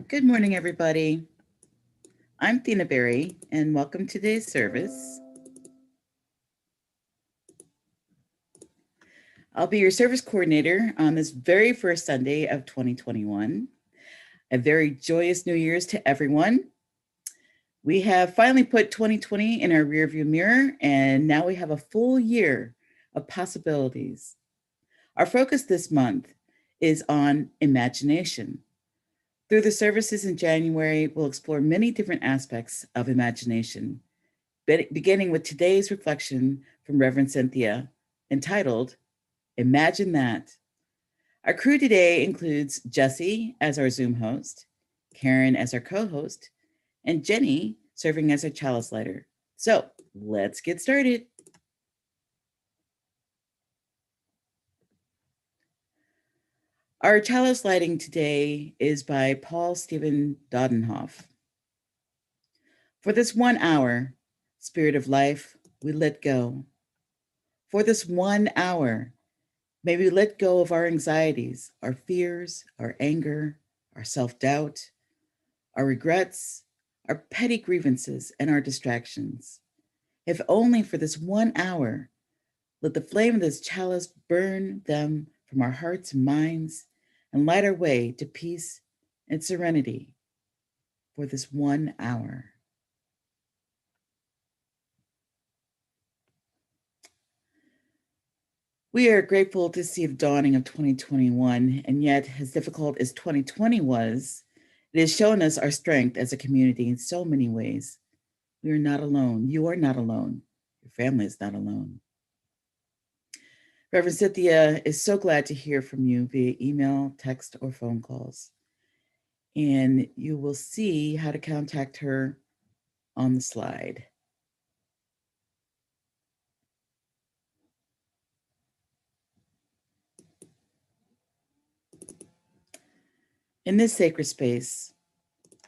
Good morning, everybody. I'm Thina Berry, and welcome to today's service. I'll be your service coordinator on this very first Sunday of 2021. A very joyous New Year's to everyone. We have finally put 2020 in our rearview mirror, and now we have a full year of possibilities. Our focus this month is on imagination. Through the services in January, we'll explore many different aspects of imagination, beginning with today's reflection from Reverend Cynthia, entitled, Imagine That. Our crew today includes Jesse as our Zoom host, Karen as our co-host, and Jenny serving as our chalice lighter. So let's get started. Our chalice lighting today is by Paul Stephen Dodenhoff. For this 1 hour, Spirit of Life, we let go. For this 1 hour, may we let go of our anxieties, our fears, our anger, our self-doubt, our regrets, our petty grievances, and our distractions. If only for this 1 hour, let the flame of this chalice burn them from our hearts and minds and light our way to peace and serenity for this 1 hour. We are grateful to see the dawning of 2021, and yet, as difficult as 2020 was, it has shown us our strength as a community in so many ways. We are not alone. You are not alone. Your family is not alone. Reverend Cynthia is so glad to hear from you via email, text, or phone calls. And you will see how to contact her on the slide. In this sacred space,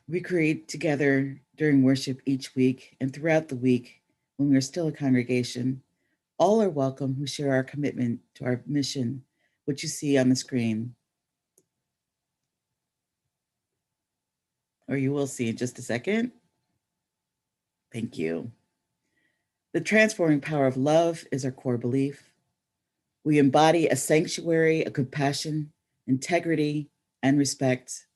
we create together during worship each week and throughout the week when we are still a congregation. All are welcome who share our commitment to our mission, which you see on the screen, or you will see in just a second. Thank you. The transforming power of love is our core belief. We embody a sanctuary of compassion, integrity, and respect.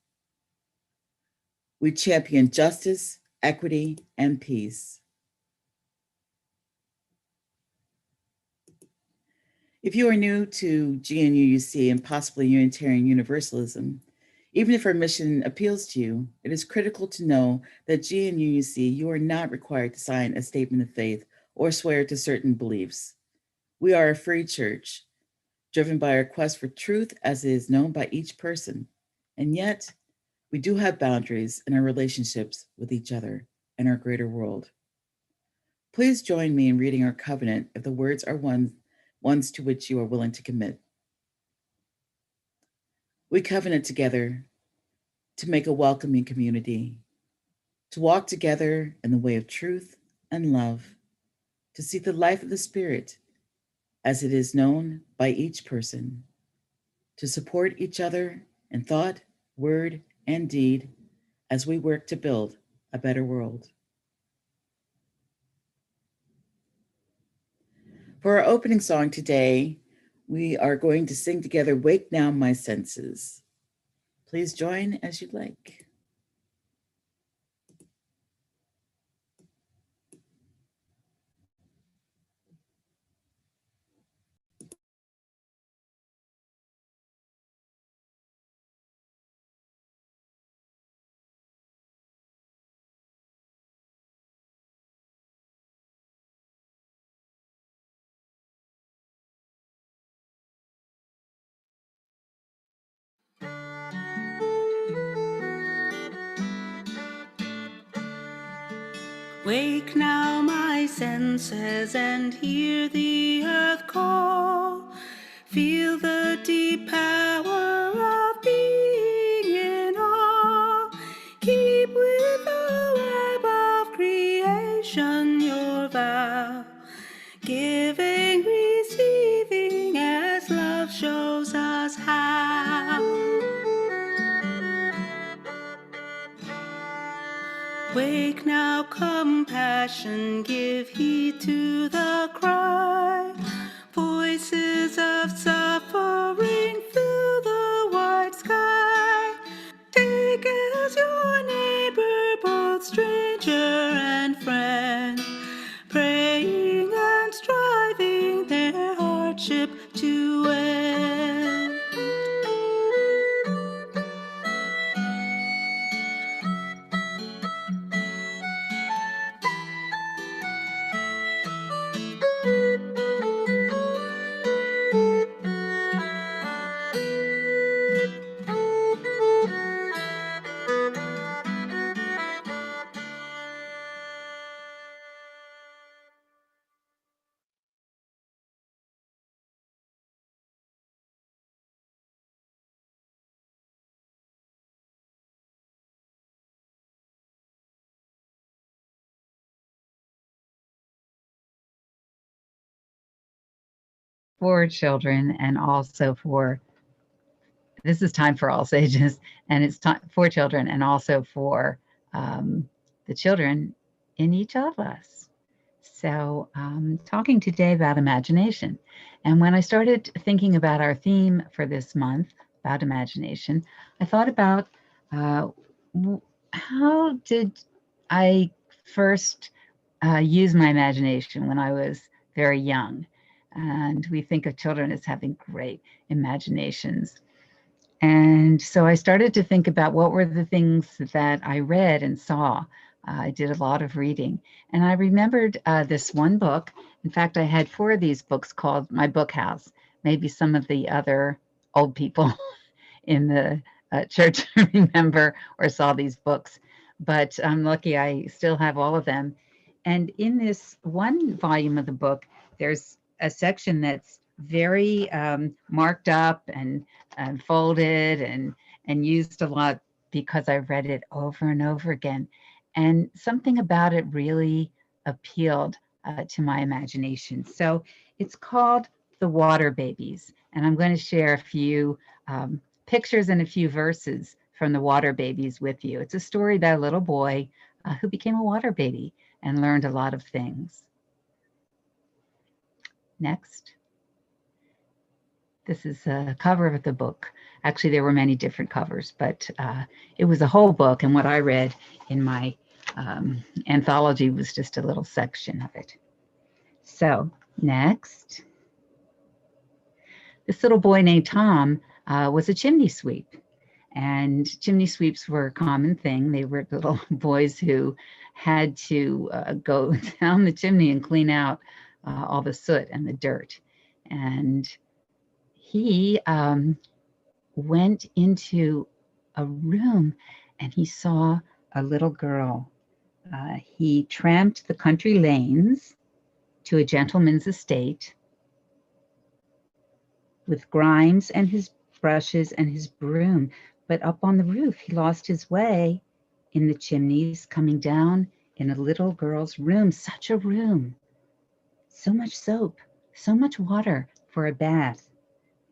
We champion justice, equity, and peace. If you are new to GNUUC and possibly Unitarian Universalism, even if our mission appeals to you, it is critical to know that GNUUC, you are not required to sign a statement of faith or swear to certain beliefs. We are a free church, driven by our quest for truth as it is known by each person. And yet, we do have boundaries in our relationships with each other and our greater world. Please join me in reading our covenant if the words are ones to which you are willing to commit. We covenant together to make a welcoming community, to walk together in the way of truth and love, to seek the life of the Spirit as it is known by each person, to support each other in thought, word, and deed as we work to build a better world. For our opening song today, we are going to sing together Wake Now My Senses. Please join as you'd like. Wake now my senses and hear the earth call. Feel the deep power of being in awe. Keep with the web of creation your vow. Giving, receiving as love shows us how. Take now compassion, give heed to the cry. Voices of suffering fill the wide sky. Take as your neighbor both stranger and friend, praying and striving their hardship to end. For children and also for, this is time for all sages, and it's time for children and also for the children in each of us. So talking today about imagination. And when I started thinking about our theme for this month about imagination, I thought about how did I first use my imagination when I was very young. And we think of children as having great imaginations. And so I started to think about what were the things that I read and saw. I did a lot of reading. And I remembered this one book. In fact, I had 4 of these books called My Book House. Maybe some of the other old people in the church remember or saw these books. But I'm lucky I still have all of them. And in this one volume of the book, there's a section that's very marked up and folded and used a lot because I read it over and over again. And something about it really appealed to my imagination. So it's called The Water Babies. And I'm going to share a few pictures and a few verses from The Water Babies with you. It's a story about a little boy who became a water baby and learned a lot of things. Next. This is a cover of the book. Actually, there were many different covers, but it was a whole book. And what I read in my anthology was just a little section of it. So next, this little boy named Tom was a chimney sweep. And chimney sweeps were a common thing. They were little boys who had to go down the chimney and clean out all the soot and the dirt. And he went into a room and he saw a little girl. He tramped the country lanes to a gentleman's estate with Grimes and his brushes and his broom. But up on the roof, he lost his way in the chimneys coming down in a little girl's room. Such a room. So much soap, so much water for a bath.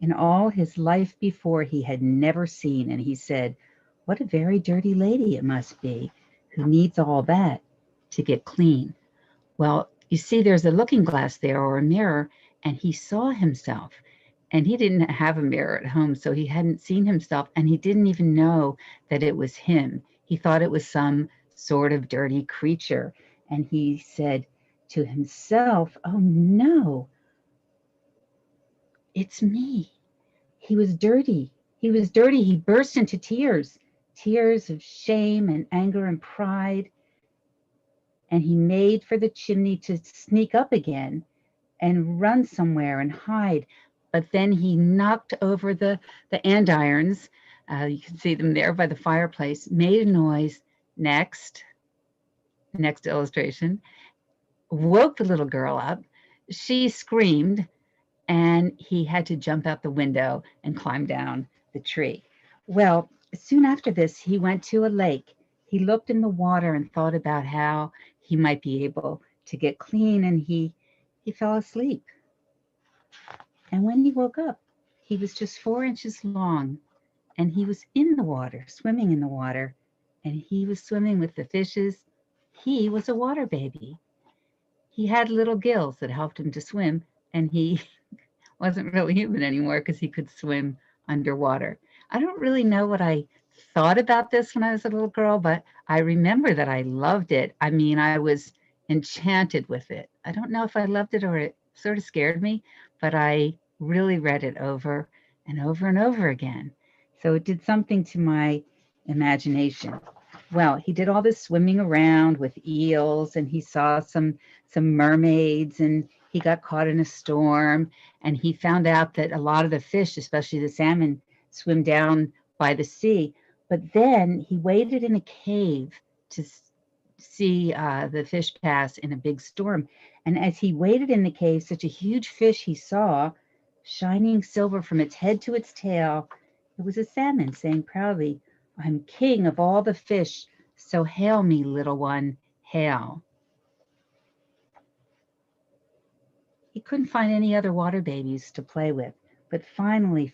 In all his life before, he had never seen, and he said, "What a very dirty lady it must be, who needs all that to get clean." Well, you see, there's a looking glass there or a mirror, and he saw himself. And he didn't have a mirror at home, so he hadn't seen himself, and he didn't even know that it was him. He thought it was some sort of dirty creature. And he said to himself, "Oh no, it's me." He was dirty. He was dirty. He burst into tears, tears of shame and anger and pride. And he made for the chimney to sneak up again and run somewhere and hide. But then he knocked over the andirons. You can see them there by the fireplace, made a noise. Next illustration, woke the little girl up. She screamed, and he had to jump out the window and climb down the tree. Well, soon after this, he went to a lake. He looked in the water and thought about how he might be able to get clean, and he fell asleep. And when he woke up, he was just 4 inches long, and he was in the water, swimming in the water, and he was swimming with the fishes. He was a water baby. He had little gills that helped him to swim, and he wasn't really human anymore because he could swim underwater. I don't really know what I thought about this when I was a little girl, but I remember that I loved it. I mean, I was enchanted with it. I don't know if I loved it or it sort of scared me, but I really read it over and over and over again. So it did something to my imagination. Well, he did all this swimming around with eels, and he saw some mermaids, and he got caught in a storm, and he found out that a lot of the fish, especially the salmon, swim down by the sea. But then he waited in a cave to see the fish pass in a big storm. And as he waited in the cave, such a huge fish he saw, shining silver from its head to its tail, it was a salmon saying proudly, "I'm king of all the fish, so hail me, little one, hail." He couldn't find any other water babies to play with, but finally,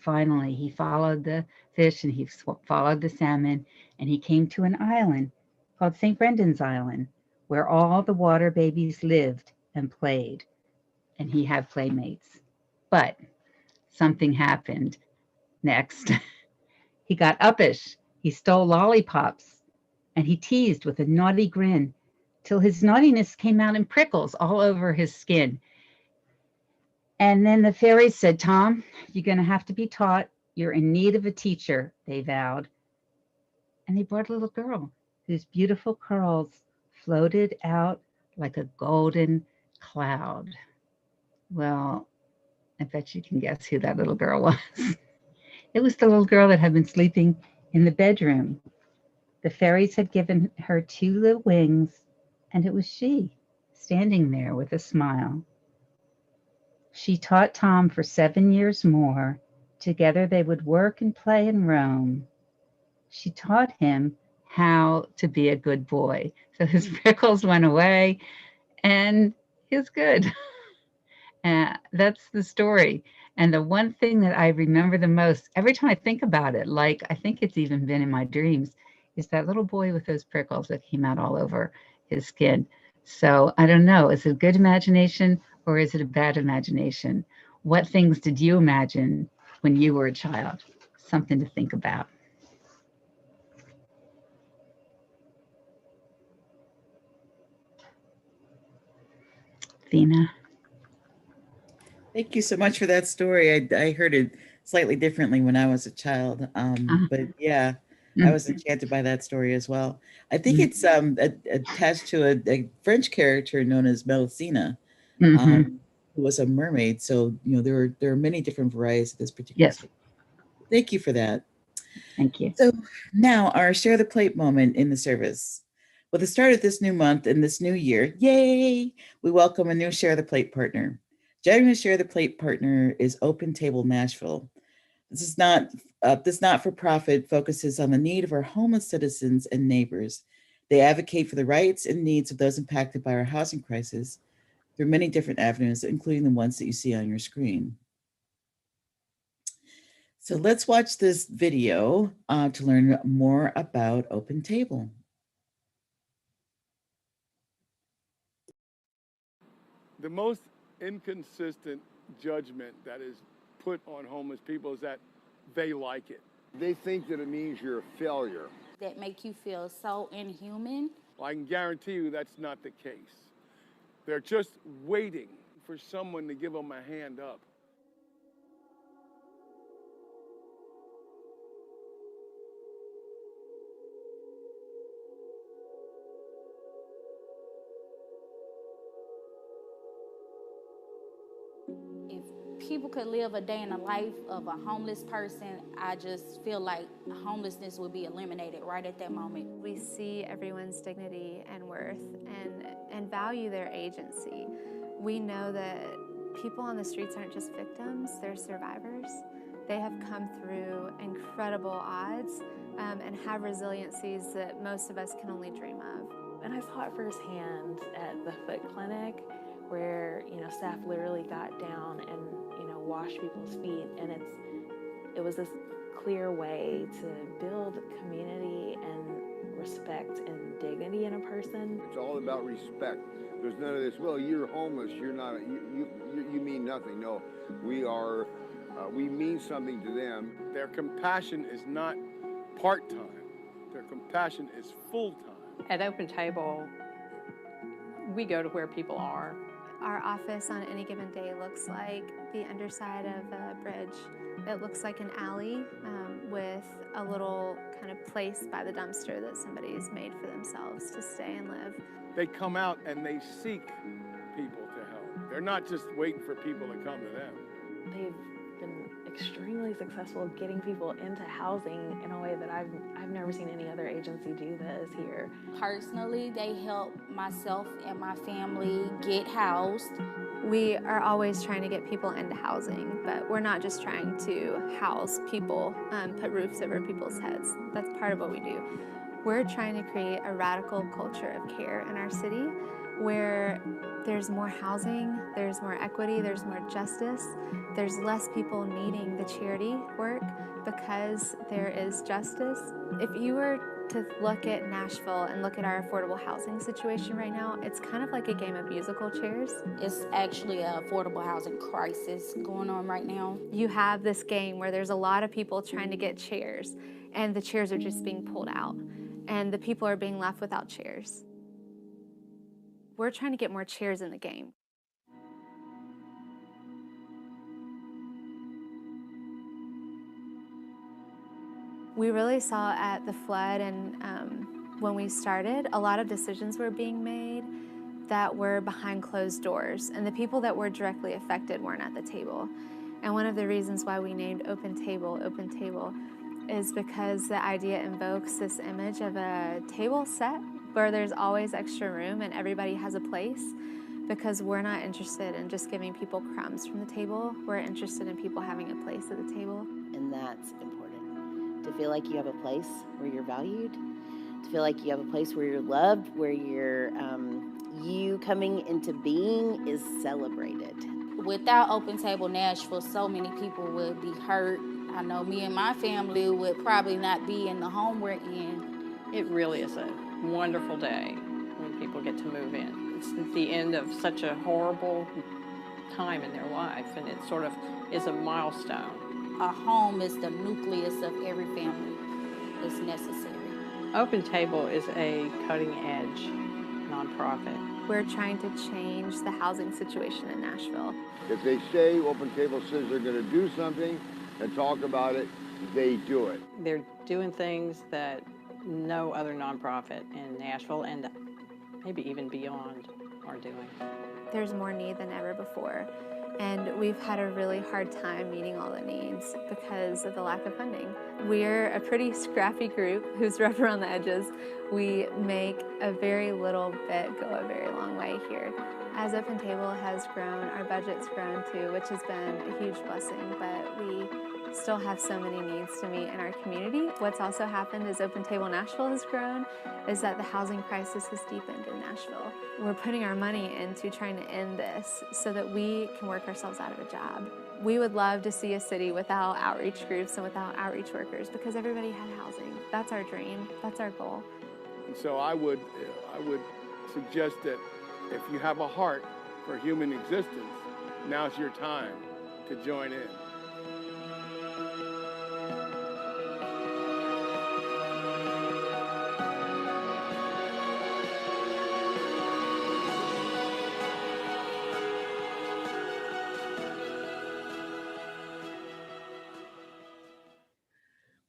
he followed the fish and he followed the salmon, and he came to an island called St. Brendan's Island, where all the water babies lived and played, and he had playmates. But something happened next. He got uppish. He stole lollipops, and he teased with a naughty grin till his naughtiness came out in prickles all over his skin. And then the fairies said, "Tom, you're going to have to be taught. You're in need of a teacher," they vowed. And they brought a little girl whose beautiful curls floated out like a golden cloud. Well, I bet you can guess who that little girl was. It was the little girl that had been sleeping in the bedroom. The fairies had given her two little wings, and it was she, standing there with a smile. She taught Tom for 7 years more. Together they would work and play and roam. She taught him how to be a good boy. So his prickles went away and he was good. That's the story. And the one thing that I remember the most, every time I think about it, like I think it's even been in my dreams, is that little boy with those prickles that came out all over his skin. So I don't know, is it a good imagination or is it a bad imagination? What things did you imagine when you were a child? Something to think about. Thina. Thank you so much for that story. I heard it slightly differently when I was a child. But yeah, I was enchanted by that story as well. I think it's attached to a French character known as Melusina, Mm-hmm. who was a mermaid. So, there are many different varieties of this particular Yes, story. Thank you for that. thank you. So now our share the plate moment in the service. With the start of this new month and this new year, yay, we welcome a new share the plate partner. January's share the plate partner is Open Table Nashville. This not-for-profit focuses on the need of our homeless citizens and neighbors. They advocate for the rights and needs of those impacted by our housing crisis through many different avenues, including the ones that you see on your screen. So let's watch this video to learn more about Open Table. The most inconsistent judgment that is put on homeless people is that they like it. They think that it means you're a failure. That make you feel so inhuman. I can guarantee you that's not the case. They're just waiting for someone to give them a hand up. If people could live a day in the life of a homeless person, I just feel like homelessness would be eliminated right at that moment. We see everyone's dignity and worth and value their agency. We know that people on the streets aren't just victims, they're survivors. They have come through incredible odds and have resiliencies that most of us can only dream of. And I saw it firsthand at the foot clinic where, staff literally got down and, washed people's feet. And it was this clear way to build community and respect and dignity in a person. It's all about respect. There's none of this, well, you're homeless, you're not, you mean nothing. No, we mean something to them. Their compassion is not part-time. Their compassion is full-time. At Open Table, we go to where people are. Our office on any given day looks like the underside of a bridge. It looks like an alley with a little kind of place by the dumpster that somebody's made for themselves to stay and live. They come out and they seek people to help. They're not just waiting for people to come to them. They've been extremely successful getting people into housing in a way that I've never seen any other agency do this here. Personally, they help myself and my family get housed. We are always trying to get people into housing, but we're not just trying to house people, put roofs over people's heads. That's part of what we do. We're trying to create a radical culture of care in our city where there's more housing, there's more equity, there's more justice, there's less people needing the charity work because there is justice. If you were to look at Nashville and look at our affordable housing situation right now, it's kind of like a game of musical chairs. It's actually an affordable housing crisis going on right now. You have this game where there's a lot of people trying to get chairs, and the chairs are just being pulled out, and the people are being left without chairs. We're trying to get more chairs in the game. We really saw at the flood and when we started, a lot of decisions were being made that were behind closed doors, and the people that were directly affected weren't at the table. And one of the reasons why we named Open Table, is because the idea invokes this image of a table set where there's always extra room and everybody has a place, because we're not interested in just giving people crumbs from the table. We're interested in people having a place at the table. And that's important. To feel like you have a place where you're valued, to feel like you have a place where you're loved, where you coming into being is celebrated. Without Open Table Nashville, so many people would be hurt. I know me and my family would probably not be in the home we're in. It really is a wonderful day when people get to move in. It's the end of such a horrible time in their life, and it sort of is a milestone. A home is the nucleus of every family. It's necessary. Open Table is a cutting-edge nonprofit. We're trying to change the housing situation in Nashville. If they say Open Table says they're going to do something and talk about it, they do it. They're doing things that no other nonprofit in Nashville and maybe even beyond are doing. There's more need than ever before, and we've had a really hard time meeting all the needs because of the lack of funding. We're a pretty scrappy group who's rough around the edges. We make a very little bit go a very long way here. As Open Table has grown, our budget's grown too, which has been a huge blessing, but we still have so many needs to meet in our community. What's also happened as Open Table Nashville has grown is that the housing crisis has deepened in Nashville. We're putting our money into trying to end this so that we can work ourselves out of a job. We would love to see a city without outreach groups and without outreach workers because everybody had housing. That's our dream. That's our goal. And so I would suggest that if you have a heart for human existence, now's your time to join in.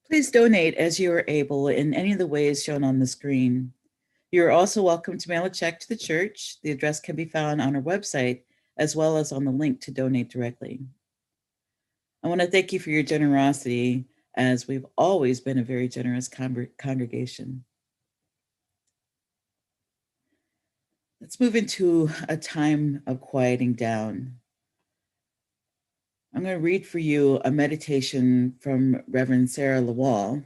Please donate as you are able in any of the ways shown on the screen. You are also welcome to mail a check to the church. The address can be found on our website, as well as on the link to donate directly. I want to thank you for your generosity, as we've always been a very generous congregation. Let's move into a time of quieting down. I'm going to read for you a meditation from Reverend Sarah Lawal.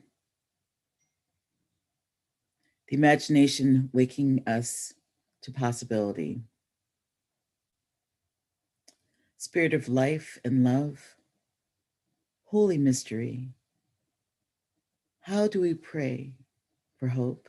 The imagination waking us to possibility. Spirit of life and love, holy mystery. How do we pray for hope?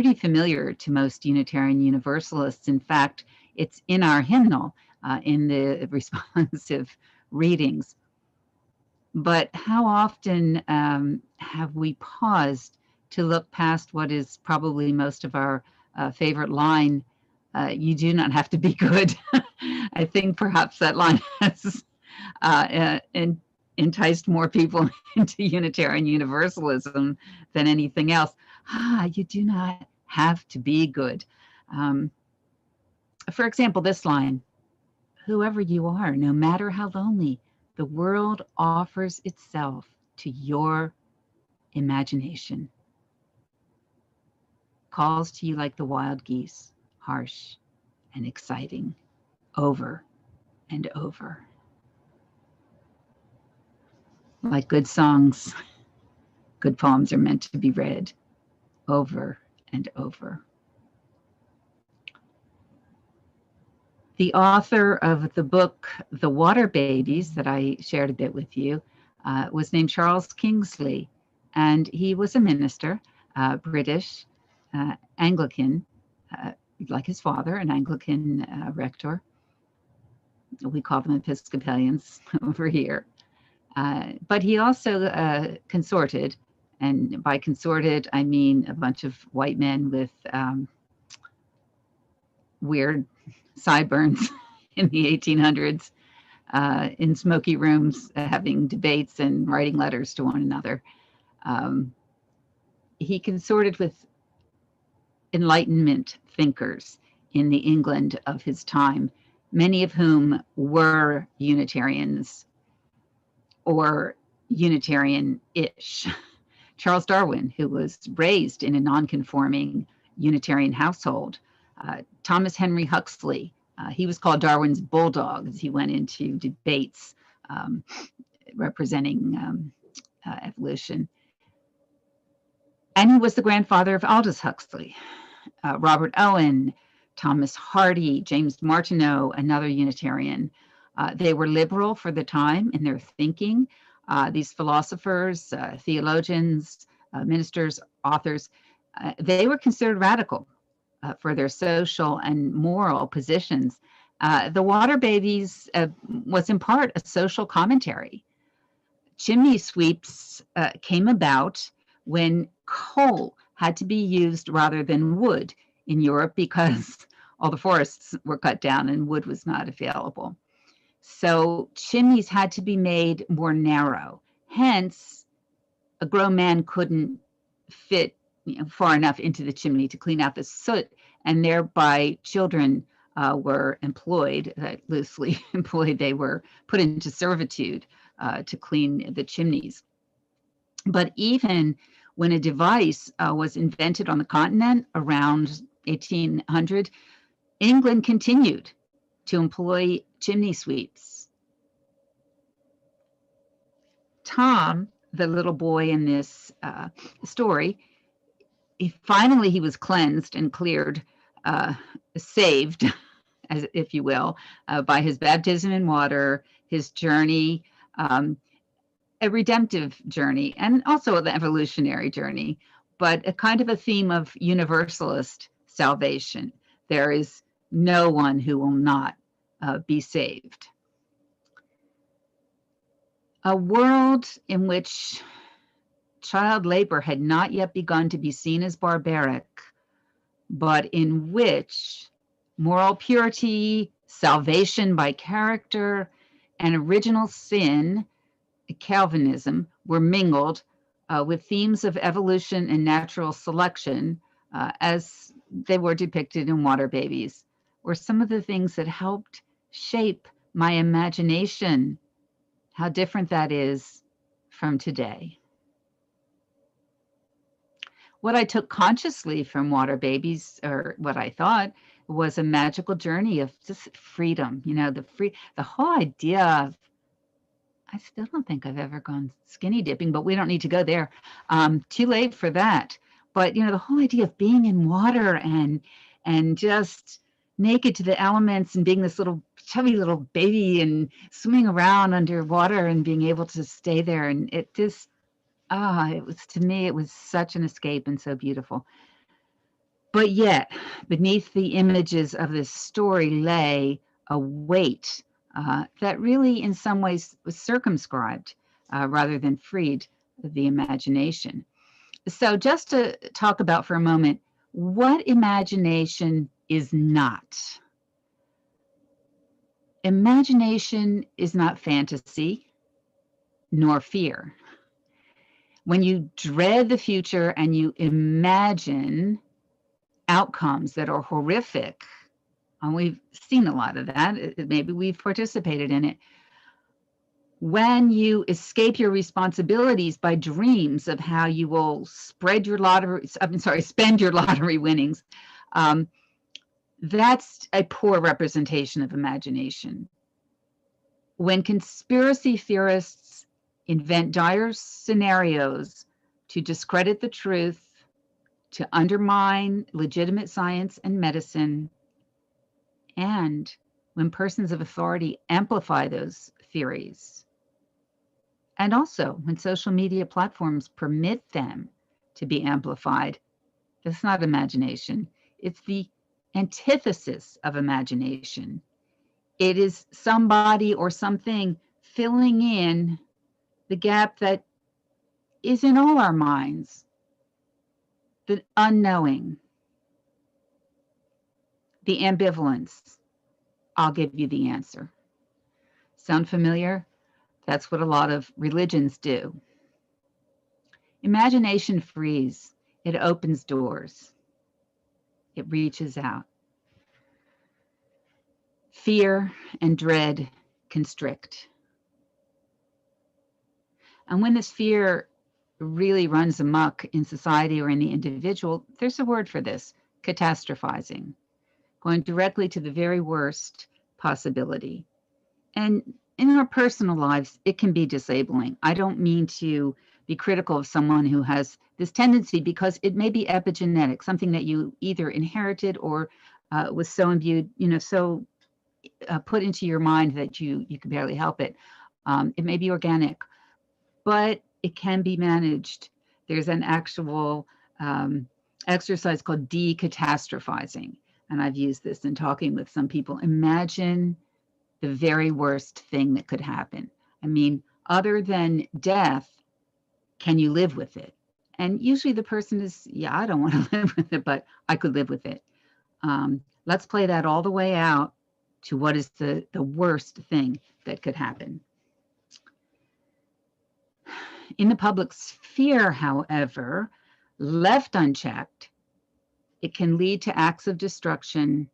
pretty familiar to most Unitarian Universalists. In fact, it's in our hymnal, in the responsive readings. But how often have we paused to look past what is probably most of our favorite line, you do not have to be good. I think perhaps that line has enticed more people into Unitarian Universalism than anything else. You do not have to be good. For example, this line, whoever you are, no matter how lonely, the world offers itself to your imagination. Calls to you like the wild geese, harsh and exciting, over and over. Like good songs, good poems are meant to be read over and over. The author of the book, The Water Babies, that I shared a bit with you, was named Charles Kingsley, and he was a minister, British, Anglican, like his father, an Anglican rector. We call them Episcopalians over here. But he also consorted, and by consorted, I mean a bunch of white men with weird sideburns in the 1800s, in smoky rooms, having debates and writing letters to one another. He consorted with Enlightenment thinkers in the England of his time, many of whom were Unitarians or Unitarian-ish. Charles Darwin, who was raised in a non-conforming Unitarian household. Thomas Henry Huxley, he was called Darwin's bulldog as he went into debates representing evolution. And he was the grandfather of Aldous Huxley. Robert Owen, Thomas Hardy, James Martineau, another Unitarian. They were liberal for the time in their thinking. These philosophers, theologians, ministers, authors, they were considered radical for their social and moral positions. The Water Babies was in part a social commentary. Chimney sweeps came about when coal had to be used rather than wood in Europe because all the forests were cut down and wood was not available. So chimneys had to be made more narrow. Hence, a grown man couldn't fit far enough into the chimney to clean out the soot, and thereby children were employed, loosely employed, they were put into servitude to clean the chimneys. But even when a device was invented on the continent around 1800, England continued to employ chimney sweeps. Tom, the little boy in this story, he was cleansed and cleared, saved, as if you will, by his baptism in water, his journey, a redemptive journey, and also an evolutionary journey, but a kind of a theme of universalist salvation. There is no one who will not be saved. A world in which child labor had not yet begun to be seen as barbaric, but in which moral purity, salvation by character, and original sin, Calvinism, were mingled with themes of evolution and natural selection as they were depicted in Water Babies, were some of the things that helped shape my imagination. How different that is from today. What I took consciously from Water Babies, or what I thought, was a magical journey of just freedom. The whole idea of, I still don't think I've ever gone skinny dipping, but we don't need to go there. Too late for that. But the whole idea of being in water and just naked to the elements and being this little chubby little baby and swimming around underwater and being able to stay there, and it just, to me, it was such an escape and so beautiful. But yet, beneath the images of this story lay a weight that really, in some ways, was circumscribed rather than freed the imagination. So, just to talk about for a moment what imagination is not. Imagination is not fantasy nor fear. When you dread the future and you imagine outcomes that are horrific, and we've seen a lot of that, maybe we've participated in it. When you escape your responsibilities by dreams of how you will spend your lottery winnings, that's a poor representation of imagination. When conspiracy theorists invent dire scenarios to discredit the truth, to undermine legitimate science and medicine, and when persons of authority amplify those theories, and also when social media platforms permit them to be amplified, that's not imagination. It's the antithesis of imagination. It is somebody or something filling in the gap that is in all our minds, the unknowing, the ambivalence. I'll give you the answer. Sound familiar? That's what a lot of religions do. Imagination frees. It opens doors. It reaches out. Fear and dread constrict. And when this fear really runs amok in society or in the individual, there's a word for this: catastrophizing, going directly to the very worst possibility. And in our personal lives, it can be disabling. I don't mean to be critical of someone who has this tendency, because it may be epigenetic, something that you either inherited or was so imbued, so put into your mind that you could barely help it. It may be organic, but it can be managed. There's an actual exercise called decatastrophizing, and I've used this in talking with some people. Imagine the very worst thing that could happen. I mean, other than death, can you live with it? And usually the person is, yeah, I don't want to live with it, but I could live with it. Let's play that all the way out to what is the worst thing that could happen. In the public sphere, however, left unchecked, it can lead to acts of destruction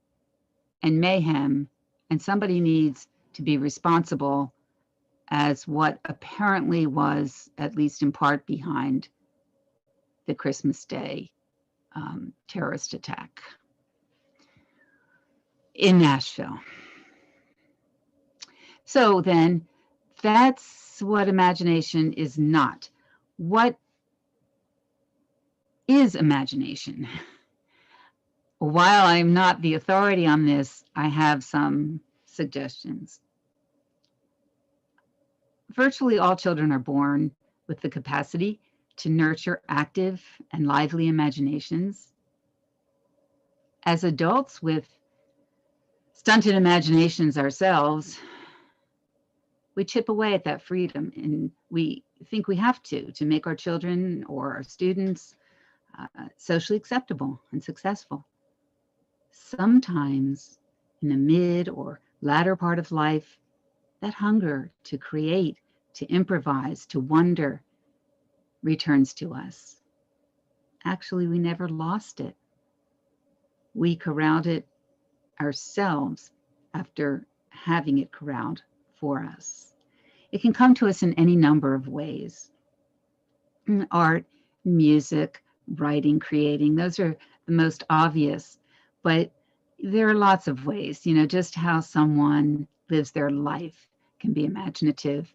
and mayhem, and somebody needs to be responsible as what apparently was, at least in part, behind the Christmas Day terrorist attack in Nashville. So then, that's what imagination is not. What is imagination? While I'm not the authority on this, I have some suggestions. Virtually all children are born with the capacity to nurture active and lively imaginations. As adults with stunted imaginations ourselves, we chip away at that freedom, and we think we have to make our children or our students socially acceptable and successful. Sometimes in the mid or latter part of life, that hunger to create, to improvise, to wonder returns to us. Actually, we never lost it. We corralled it ourselves after having it corralled for us. It can come to us in any number of ways. Art, music, writing, creating, those are the most obvious, but there are lots of ways, just how someone lives their life can be imaginative.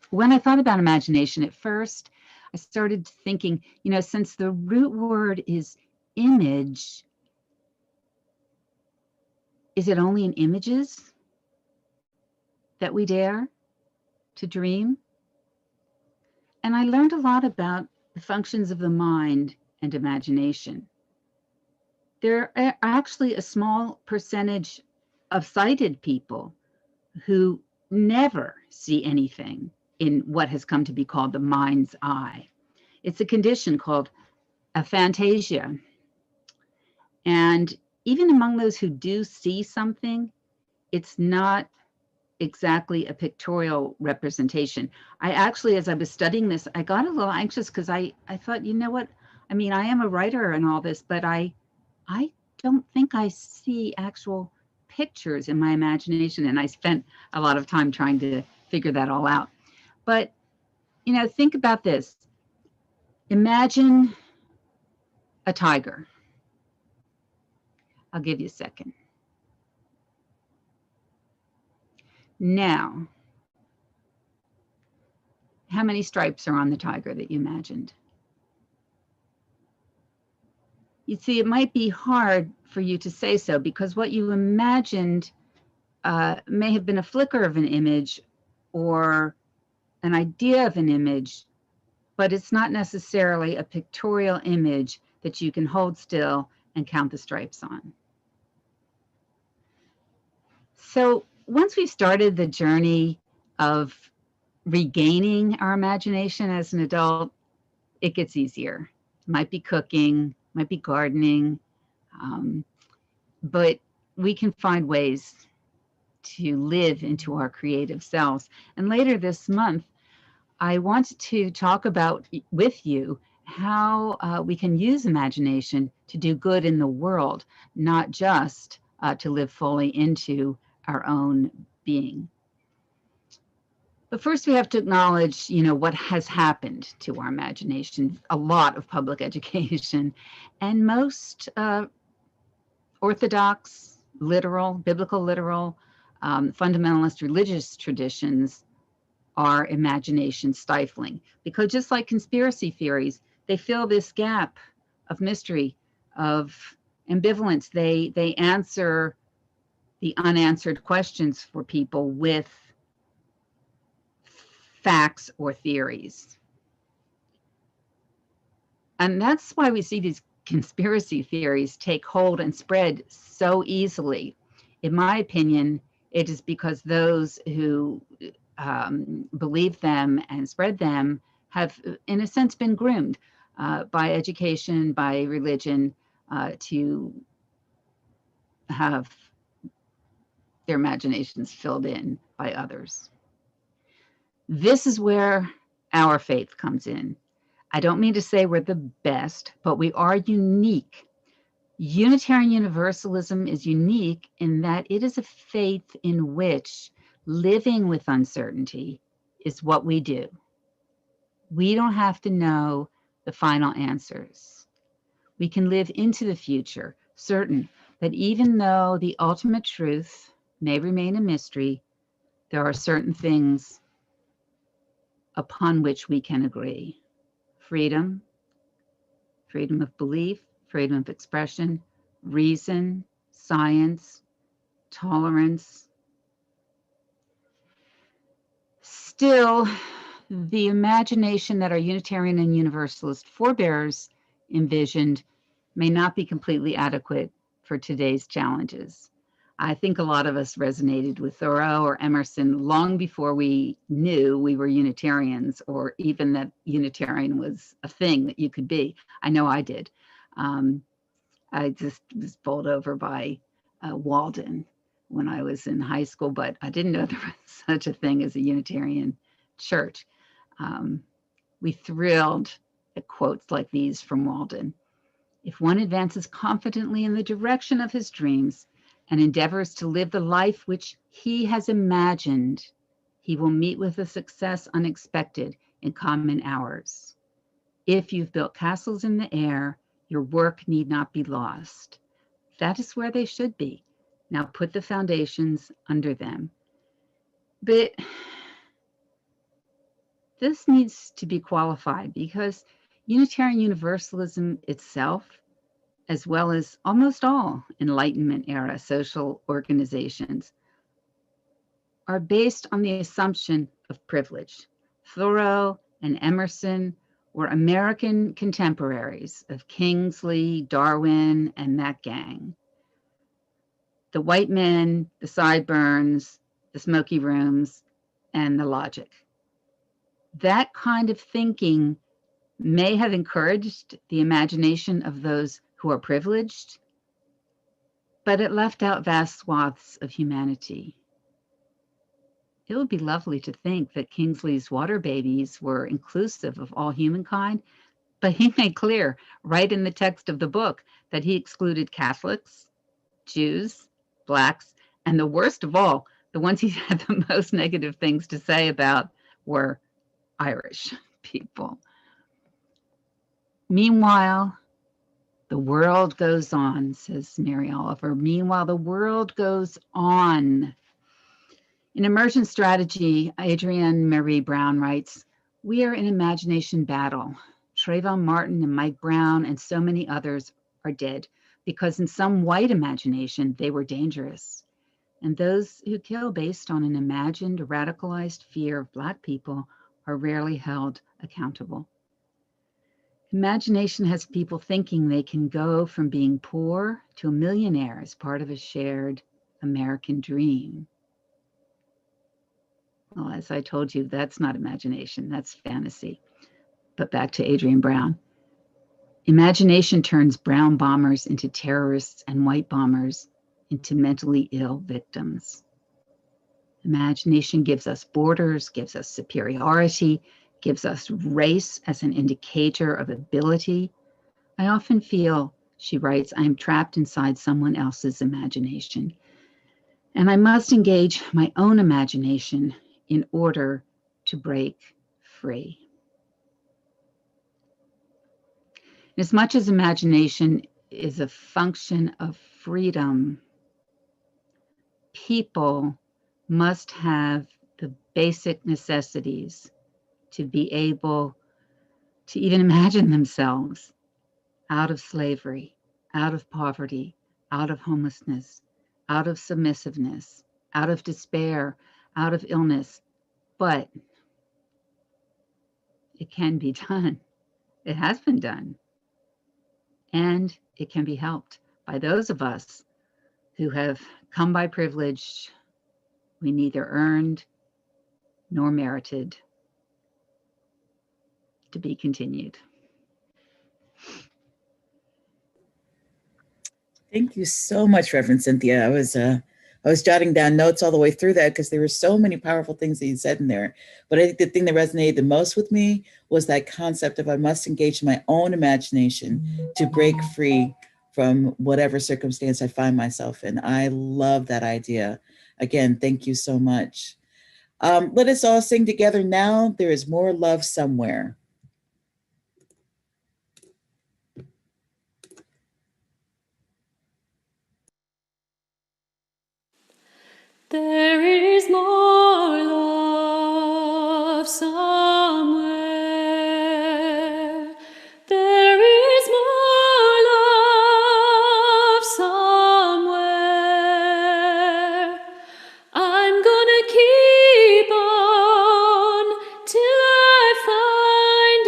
When I thought about imagination at first, I started thinking, since the root word is image, is it only in images that we dare to dream? And I learned a lot about the functions of the mind and imagination. there are actually a small percentage of sighted people who never see anything in what has come to be called the mind's eye. It's a condition called aphantasia. And even among those who do see something, it's not exactly a pictorial representation. I actually, as I was studying this, I got a little anxious because I thought, you know what? I mean, I am a writer and all this, but I don't think I see actual pictures in my imagination. And I spent a lot of time trying to figure that all out. But, you know, think about this. Imagine a tiger. I'll give you a second. Now, how many stripes are on the tiger that you imagined? You see, it might be hard for you to say so because what you imagined may have been a flicker of an image or an idea of an image, but it's not necessarily a pictorial image that you can hold still and count the stripes on. So once we've started the journey of regaining our imagination as an adult, it gets easier. It might be cooking, might be gardening, but we can find ways to live into our creative selves. And later this month, I want to talk about with you how we can use imagination to do good in the world, not just to live fully into our own being. But first we have to acknowledge, you know, what has happened to our imagination. A lot of public education and most orthodox, literal, biblical literal, fundamentalist religious traditions are imagination stifling, because just like conspiracy theories, they fill this gap of mystery, of ambivalence. They answer the unanswered questions for people with facts or theories. And that's why we see these conspiracy theories take hold and spread so easily. In my opinion, it is because those who believe them and spread them have, in a sense, been groomed by education, by religion, to have their imaginations filled in by others. This is where our faith comes in. I don't mean to say we're the best, but we are unique. Unitarian Universalism is unique in that it is a faith in which living with uncertainty is what we do. We don't have to know the final answers. We can live into the future, certain that even though the ultimate truth may remain a mystery, there are certain things upon which we can agree. Freedom, freedom of belief, freedom of expression, reason, science, tolerance. Still, the imagination that our Unitarian and Universalist forebears envisioned may not be completely adequate for today's challenges. I think a lot of us resonated with Thoreau or Emerson long before we knew we were Unitarians, or even that Unitarian was a thing that you could be. I know I did. I just was bowled over by Walden when I was in high school, but I didn't know there was such a thing as a Unitarian church. We thrilled at quotes like these from Walden. If one advances confidently in the direction of his dreams and endeavors to live the life which he has imagined, he will meet with a success unexpected in common hours. If you've built castles in the air, your work need not be lost. That is where they should be. Now put the foundations under them. But this needs to be qualified because Unitarian Universalism itself, as well as almost all Enlightenment era social organizations, are based on the assumption of privilege. Thoreau and Emerson were American contemporaries of Kingsley, Darwin, and that gang. The white men, the sideburns, the smoky rooms, and the logic. That kind of thinking may have encouraged the imagination of those who are privileged, but it left out vast swaths of humanity. It would be lovely to think that Kingsley's water babies were inclusive of all humankind, but he made clear right in the text of the book that he excluded Catholics, Jews, Blacks, and the worst of all, the ones he had the most negative things to say about were Irish people. Meanwhile, the world goes on, says Mary Oliver. Meanwhile, the world goes on. In Immersion Strategy, Adrienne Marie Brown writes, "We are in imagination battle. Trayvon Martin and Mike Brown and so many others are dead because in some white imagination, they were dangerous. And those who kill based on an imagined, radicalized fear of Black people are rarely held accountable. Imagination has people thinking they can go from being poor to a millionaire as part of a shared American dream." Well, as I told you, that's not imagination, that's fantasy. But back to Adrienne Brown. Imagination turns brown bombers into terrorists and white bombers into mentally ill victims. Imagination gives us borders, gives us superiority, gives us race as an indicator of ability. I often feel, she writes, I am trapped inside someone else's imagination. And I must engage my own imagination in order to break free. As much as imagination is a function of freedom, people must have the basic necessities to be able to even imagine themselves out of slavery, out of poverty, out of homelessness, out of submissiveness, out of despair, out of illness. But it can be done. It has been done. And it can be helped by those of us who have come by privilege we neither earned nor merited. To be continued. Thank you so much, Reverend Cynthia. I was jotting down notes all the way through that because there were so many powerful things that you said in there. But I think the thing that resonated the most with me was that concept of I must engage my own imagination to break free from whatever circumstance I find myself in. I love that idea. Again, thank you so much. Let us all sing together now. There is more love somewhere. There is more love somewhere. There is more love somewhere. I'm gonna keep on till I find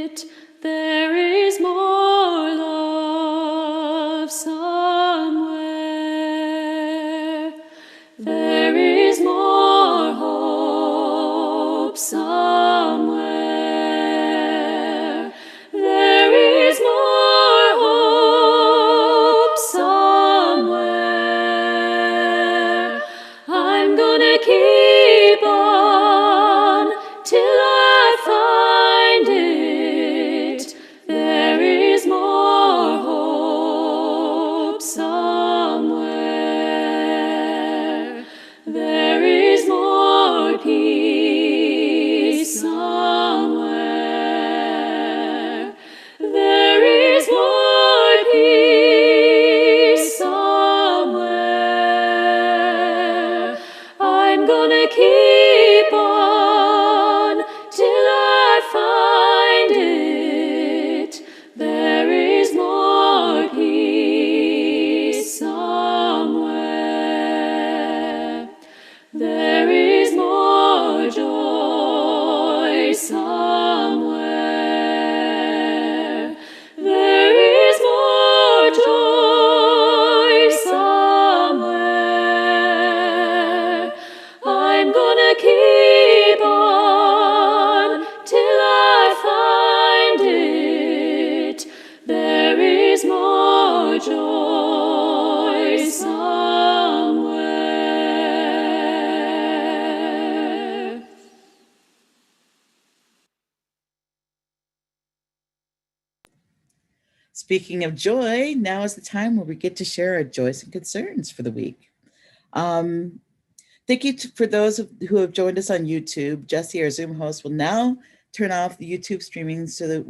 it. There is more love somewhere. There is more hope somewhere. There is more hope somewhere. I'm gonna keep on till I find it. There is more hope somewhere. There is more peace somewhere. There is more peace somewhere. I'm gonna keep on till I find it. There is more peace somewhere. There is more joy somewhere. Speaking of joy, now is the time where we get to share our joys and concerns for the week. Thank you for those who have joined us on YouTube. Jesse, our Zoom host, will now turn off the YouTube streaming so that